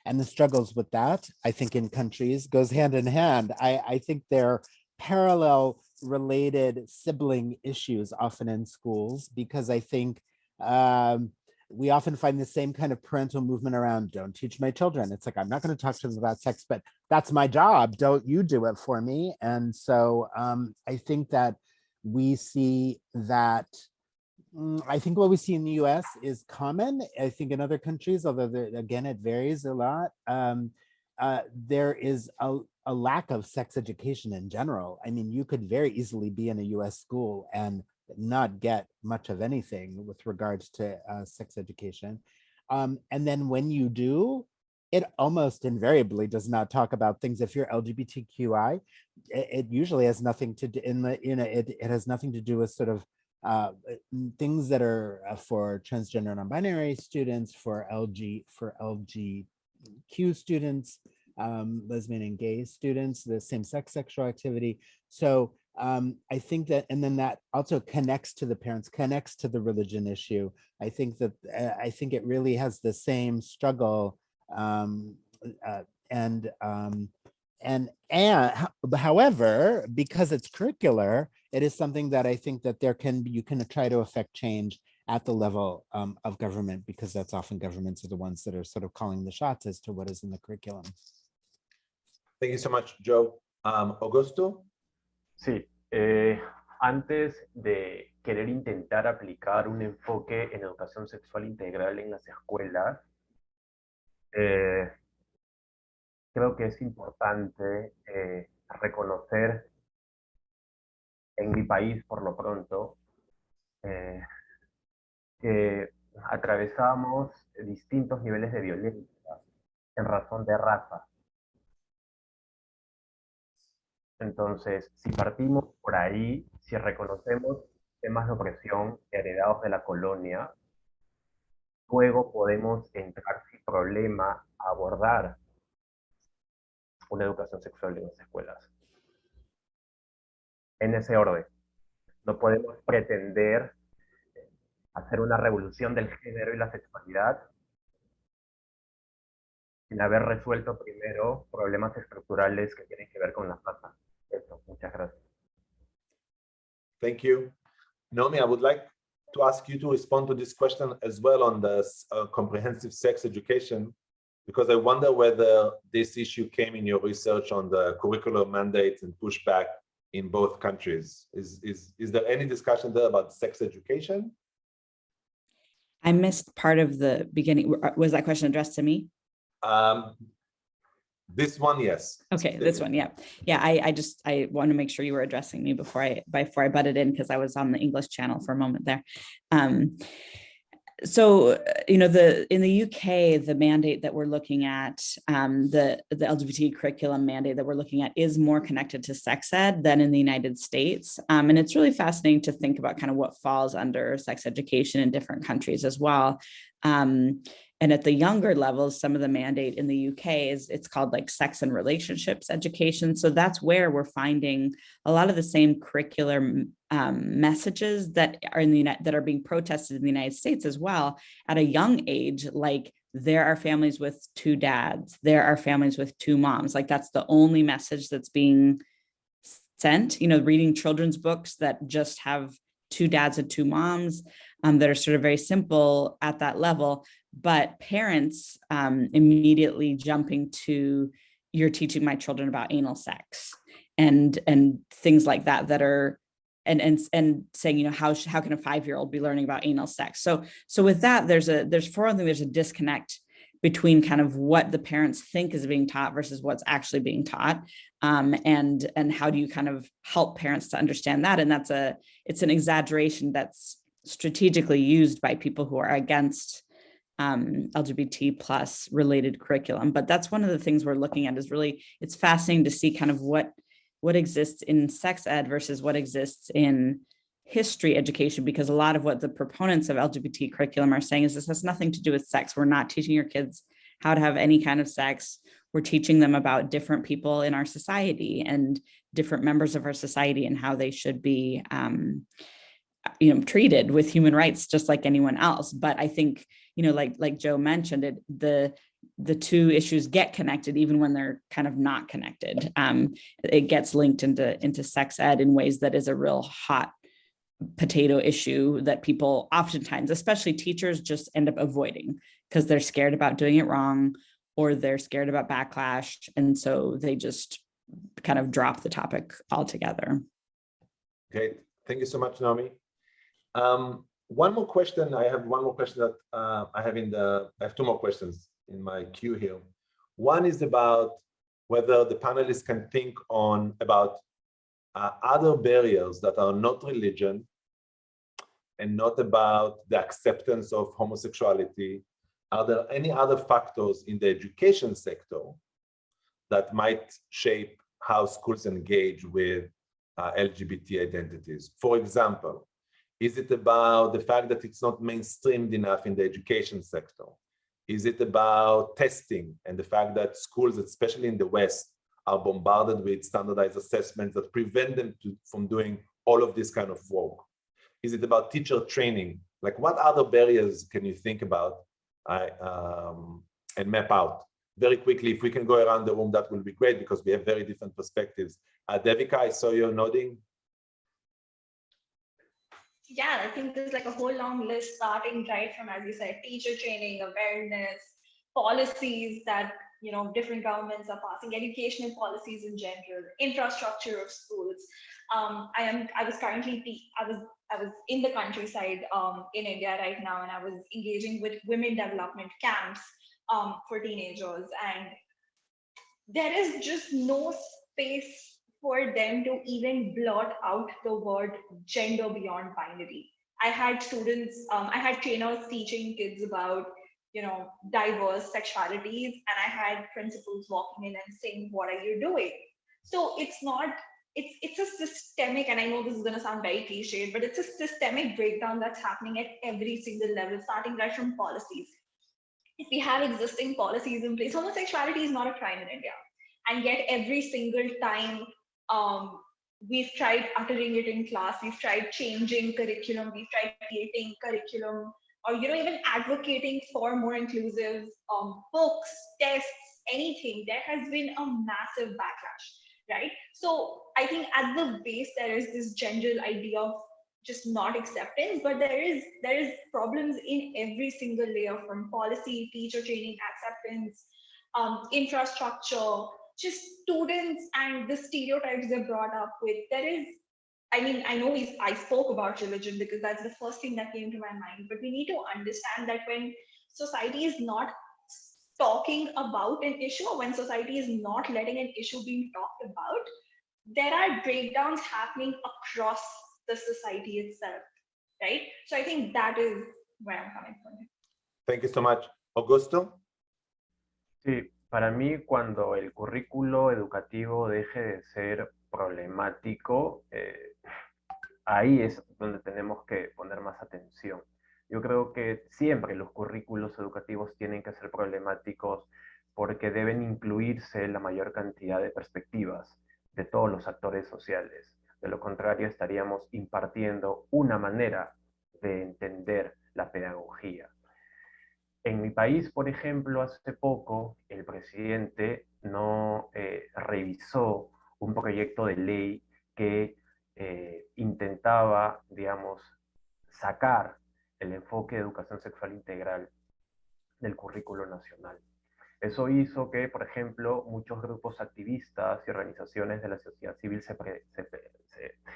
and the struggles with that, I think in countries goes hand in hand. I think they're parallel related sibling issues often in schools, because I think we often find the same kind of parental movement around don't teach my children. It's like, I'm not going to talk to them about sex, but that's my job. Don't you do it for me. And so I think that we see that, I think what we see in the US is common. I think in other countries, although again, it varies a lot, there is a lack of sex education in general. I mean, you could very easily be in a US school and not get much of anything with regards to sex education. And then when you do, it almost invariably does not talk about things. If you're LGBTQI, it usually has nothing to do it has nothing to do with sort of things that are for transgender non-binary students, for LGBTQ students, lesbian and gay students, the same-sex sexual activity. So I think that, and then that also connects to the parents, connects to the religion issue. I think that I think it really has the same struggle, however, because it's curricular, it is something that I think that you can try to affect change at the level of government, because that's often governments are the ones that are sort of calling the shots as to what is in the curriculum. Thank you so much, Joe. Augusto? Sí, antes de querer intentar aplicar un enfoque en educación sexual integral en las escuelas, creo que es importante reconocer en mi país, por lo pronto, que atravesamos distintos niveles de violencia en razón de raza. Entonces, si partimos por ahí, si reconocemos temas de opresión heredados de la colonia, luego podemos entrar sin problema a abordar una educación sexual en las escuelas. En ese orden, no podemos pretender hacer una revolución del género y la sexualidad sin haber resuelto primero problemas estructurales que tienen que ver con la raza. Eso, muchas gracias. Thank you. Naomi, I would like to ask you to respond to this question as well on the comprehensive sex education, because I wonder whether this issue came in your research on the curricular mandate and pushback in both countries. Is there any discussion there about sex education? I missed part of the beginning. Was that question addressed to me? This one, yes. Okay, this one, yeah. Yeah, I want to make sure you were addressing me before I butted in, because I was on the English channel for a moment there. So, in the UK, the mandate that we're looking at, the LGBT curriculum mandate that we're looking at is more connected to sex ed than in the United States. And it's really fascinating to think about kind of what falls under sex education in different countries as well. And at the younger levels, some of the mandate in the UK it's called like sex and relationships education. So that's where we're finding a lot of the same curricular messages that are that are being protested in the United States as well at a young age. Like, there are families with two dads, there are families with two moms. Like, that's the only message that's being sent. Reading children's books that just have two dads and two moms that are sort of very simple at that level. But parents immediately jumping to, you're teaching my children about anal sex and things like that are, and saying, how can a 5-year-old be learning about anal sex? So with that, there's a disconnect between kind of what the parents think is being taught versus what's actually being taught. And how do you kind of help parents to understand that? And it's an exaggeration that's strategically used by people who are against LGBT plus related curriculum. But that's one of the things we're looking at, is really, it's fascinating to see kind of what exists in sex ed versus what exists in history education, because a lot of what the proponents of LGBT curriculum are saying is this has nothing to do with sex. We're not teaching your kids how to have any kind of sex. We're teaching them about different people in our society and different members of our society and how they should be treated with human rights just like anyone else. But I think, like Joe mentioned, the two issues get connected even when they're kind of not connected. It gets linked into sex ed in ways that is a real hot potato issue that people oftentimes, especially teachers, just end up avoiding because they're scared about doing it wrong, or they're scared about backlash. And so they just kind of drop the topic altogether. Okay, thank you so much, Naomi. One more question. I have one more question that I have two more questions in my queue here. One is about whether the panelists can think about other barriers that are not religion and not about the acceptance of homosexuality. Are there any other factors in the education sector that might shape how schools engage with LGBT identities? For example, is it about the fact that it's not mainstreamed enough in the education sector? Is it about testing and the fact that schools, especially in the West, are bombarded with standardized assessments that prevent them from doing all of this kind of work? Is it about teacher training? Like, what other barriers can you think about and map out? Very quickly, if we can go around the room, that will be great because we have very different perspectives. Devika, I saw you nodding. Yeah, I think there's like a whole long list starting right from, as you said, teacher training, awareness, policies that different governments are passing, educational policies in general, infrastructure of schools. I was in the countryside in India right now, and I was engaging with women development camps for teenagers, and there is just no space for them to even blot out the word gender beyond binary. I had students, I had trainers teaching kids about diverse sexualities, and I had principals walking in and saying, what are you doing? So it's a systemic, and I know this is going to sound very cliched, but it's a systemic breakdown that's happening at every single level, starting right from policies. If we have existing policies in place, homosexuality is not a crime in India. And yet every single time we've tried uttering it in class, we've tried changing curriculum, we've tried creating curriculum, or even advocating for more inclusive books, tests, anything, there has been a massive backlash, right? So I think at the base there is this general idea of just not acceptance, but there is problems in every single layer, from policy, teacher training, acceptance, infrastructure, just students and the stereotypes they're brought up with. I spoke about religion because that's the first thing that came to my mind, but we need to understand that when society is not talking about an issue, or when society is not letting an issue being talked about, there are breakdowns happening across the society itself, right? So I think that is where I'm coming from. Thank you so much. Augusto? Sí, para mí cuando el currículo educativo deje de ser problemático, ahí es donde tenemos que poner más atención. Yo creo que siempre los currículos educativos tienen que ser problemáticos porque deben incluirse la mayor cantidad de perspectivas de todos los actores sociales. De lo contrario, estaríamos impartiendo una manera de entender la pedagogía. En mi país, por ejemplo, hace poco el presidente no revisó un proyecto de ley que intentaba, digamos, sacar el enfoque de educación sexual integral del currículo nacional. Eso hizo que, por ejemplo, muchos grupos activistas y organizaciones de la sociedad civil se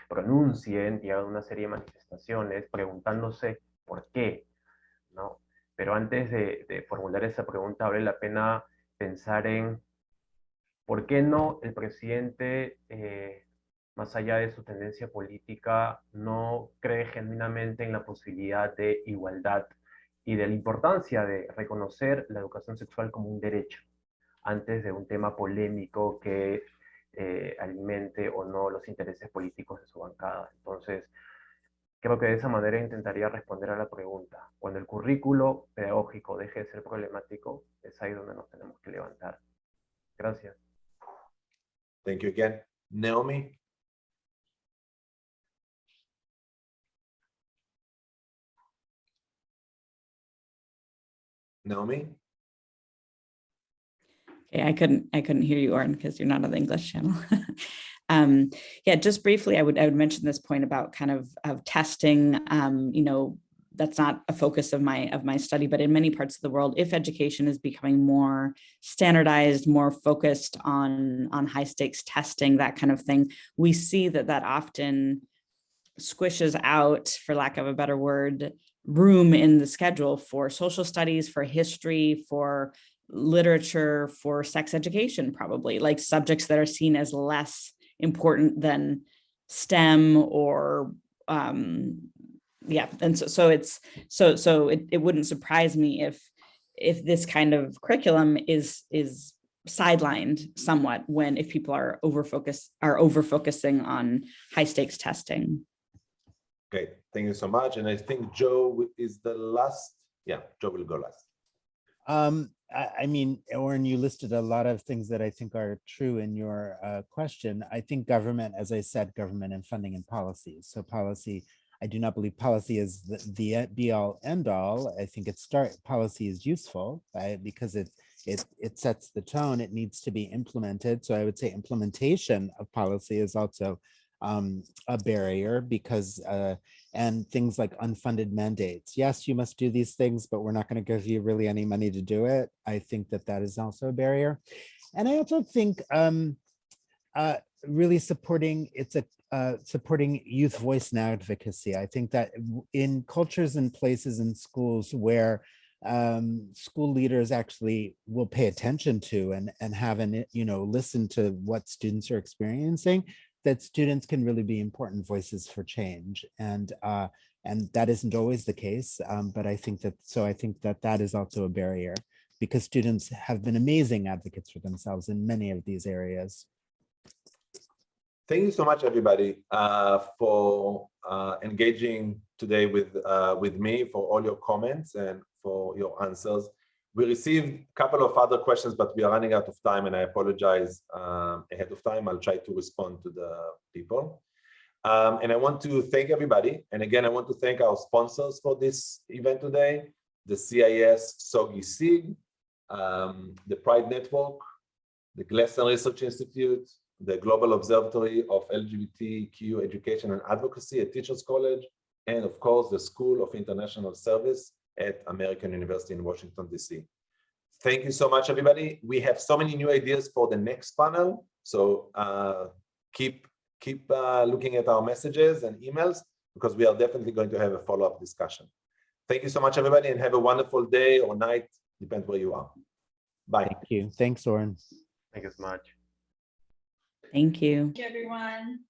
pronuncien y hagan una serie de manifestaciones preguntándose por qué, ¿no? Pero antes de formular esa pregunta, vale la pena pensar en por qué no el presidente, más allá de su tendencia política, no cree genuinamente en la posibilidad de igualdad y de la importancia de reconocer la educación sexual como un derecho, antes de un tema polémico que alimente o no los intereses políticos de su bancada. Entonces, creo que de esa manera intentaría responder a la pregunta. Cuando el currículo pedagógico deje de ser problemático, es ahí donde nos tenemos que levantar. Gracias. Thank you again. Naomi? Naomi? Okay, I couldn't hear you, Oren, because you're not on the English channel. Yeah, just briefly, I would mention this point about kind of testing. You know, that's not a focus of my study, but in many parts of the world, if education is becoming more standardized, more focused on high stakes testing, that kind of thing, we see that often squishes out, for lack of a better word, room in the schedule for social studies, for history, for literature, for sex education, probably, like subjects that are seen as less important than STEM or yeah. And so it wouldn't surprise me if this kind of curriculum is sidelined somewhat if people are over-focusing on high stakes testing. Okay, thank you so much. And I think Joe is the last. Yeah, Joe will go last. I mean, Oren, you listed a lot of things that I think are true in your question. I think government, as I said, government and funding and policies. So policy, I do not believe policy is the be all end all. I think policy is useful, right? Because it sets the tone. It needs to be implemented. So I would say implementation of policy is also a barrier because and things like unfunded mandates. Yes, you must do these things, but we're not going to give you really any money to do it. I think that is also a barrier. And I also think really supporting supporting youth voice and advocacy. I think that in cultures and places and schools where school leaders actually will pay attention to and have listen to what students are experiencing, that students can really be important voices for change. And that isn't always the case, but I think that is also a barrier because students have been amazing advocates for themselves in many of these areas. Thank you so much, everybody, for engaging today with me, for all your comments and for your answers. We received a couple of other questions, but we are running out of time, and I apologize ahead of time. I'll try to respond to the people. And I want to thank everybody. And again, I want to thank our sponsors for this event today, the CIS SOGI SIG, the Pride Network, the GLSEN Research Institute, the Global Observatory of LGBTQ Education and Advocacy at Teachers College, and of course, the School of International Service at American University in Washington, D.C. Thank you so much, everybody. We have so many new ideas for the next panel. So keep looking at our messages and emails because we are definitely going to have a follow-up discussion. Thank you so much, everybody, and have a wonderful day or night, depends where you are. Bye. Thank you. Thanks, Oren. Thank you so much. Thank you. Thank you, everyone.